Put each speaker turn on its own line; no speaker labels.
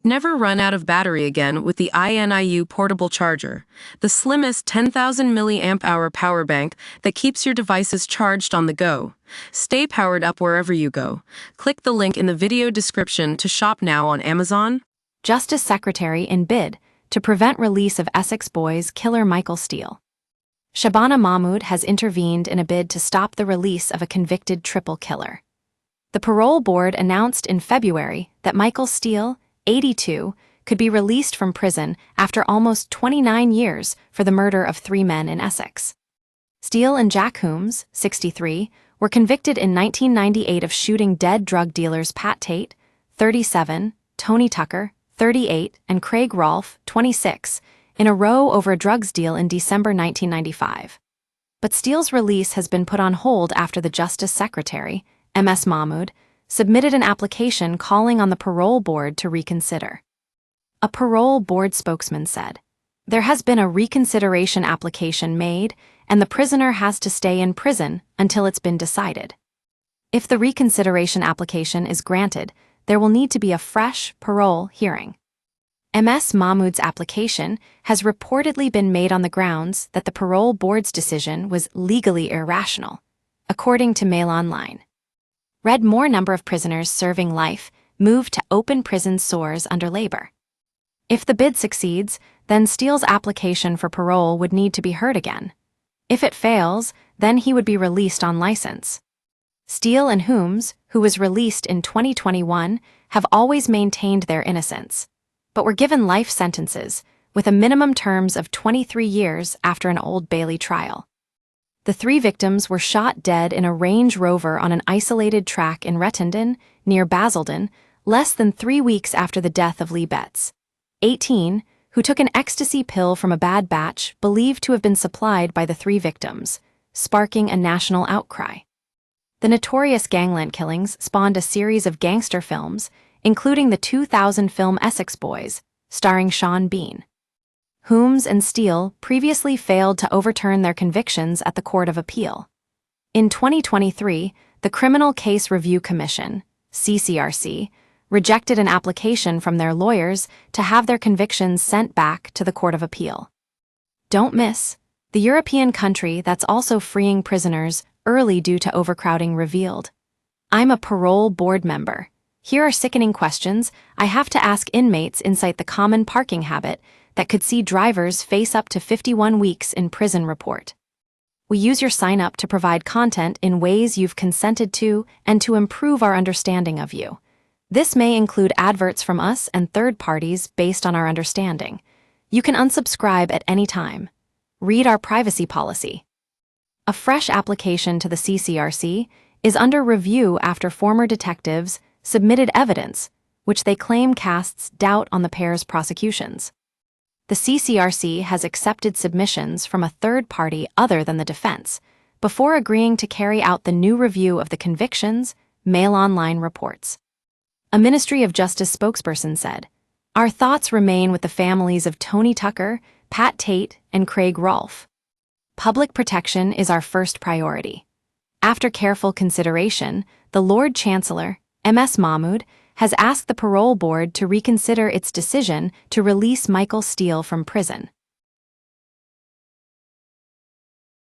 Never run out of battery again with the INIU portable charger, the slimmest 10,000 mAh power bank that keeps your devices charged on the go. Stay powered up wherever you go. Click the link in the video description to shop now on Amazon.
Justice Secretary in bid to prevent release of Essex boys killer Michael Steele. Shabana Mahmood has intervened in a bid to stop the release of a convicted triple killer. The parole board announced in February that Michael Steele, 82, could be released from prison after almost 29 years for the murder of 3 men in Essex. Steele and Jack Holmes, 63, were convicted in 1998 of shooting dead drug dealers Pat Tate, 37, Tony Tucker, 38, and Craig Rolfe, 26, in a row over a drugs deal in December 1995. But Steele's release has been put on hold after the Justice Secretary, MS Mahmood, submitted an application calling on the parole board to reconsider. A parole board spokesman said, "There has been a reconsideration application made, and the prisoner has to stay in prison until it's been decided. If the reconsideration application is granted, there will need to be a fresh parole hearing." MS Mahmood's application has reportedly been made on the grounds that the parole board's decision was legally irrational, according to Mail Online. Read more number of prisoners serving life move to open prison soars under labor. If the bid succeeds, then Steele's application for parole would need to be heard again. If it fails, then he would be released on license. Steele and Holmes, who was released in 2021, have always maintained their innocence, but were given life sentences, with a minimum terms of 23 years after an Old Bailey trial. The 3 victims were shot dead in a Range Rover on an isolated track in Rettendon, near Basildon, less than 3 weeks after the death of Lee Betts, 18, who took an ecstasy pill from a bad batch believed to have been supplied by the 3 victims, sparking a national outcry. The notorious gangland killings spawned a series of gangster films, including the 2000 film Essex Boys, starring Sean Bean. Holmes and Steele previously failed to overturn their convictions at the Court of Appeal. In 2023, the Criminal Case Review Commission, CCRC, rejected an application from their lawyers to have their convictions sent back to the Court of Appeal. Don't miss, the European country that's also freeing prisoners early due to overcrowding revealed. I'm a parole board member. Here are sickening questions I have to ask inmates inside the common parking habit that could see drivers face up to 51 weeks in prison report. We use your sign-up to provide content in ways you've consented to and to improve our understanding of you. This may include adverts from us and third parties based on our understanding. You can unsubscribe at any time. Read our privacy policy. A fresh application to the CCRC is under review after former detectives submitted evidence, which they claim casts doubt on the pair's prosecutions. The CCRC has accepted submissions from a third party other than the defense before agreeing to carry out the new review of the convictions, Mail Online reports. A Ministry of Justice spokesperson said, "Our thoughts remain with the families of Tony Tucker, Pat Tate, and Craig Rolfe. Public protection is our first priority." After careful consideration, the Lord Chancellor, MS Mahmood, has asked the parole board to reconsider its decision to release Michael Steele from prison.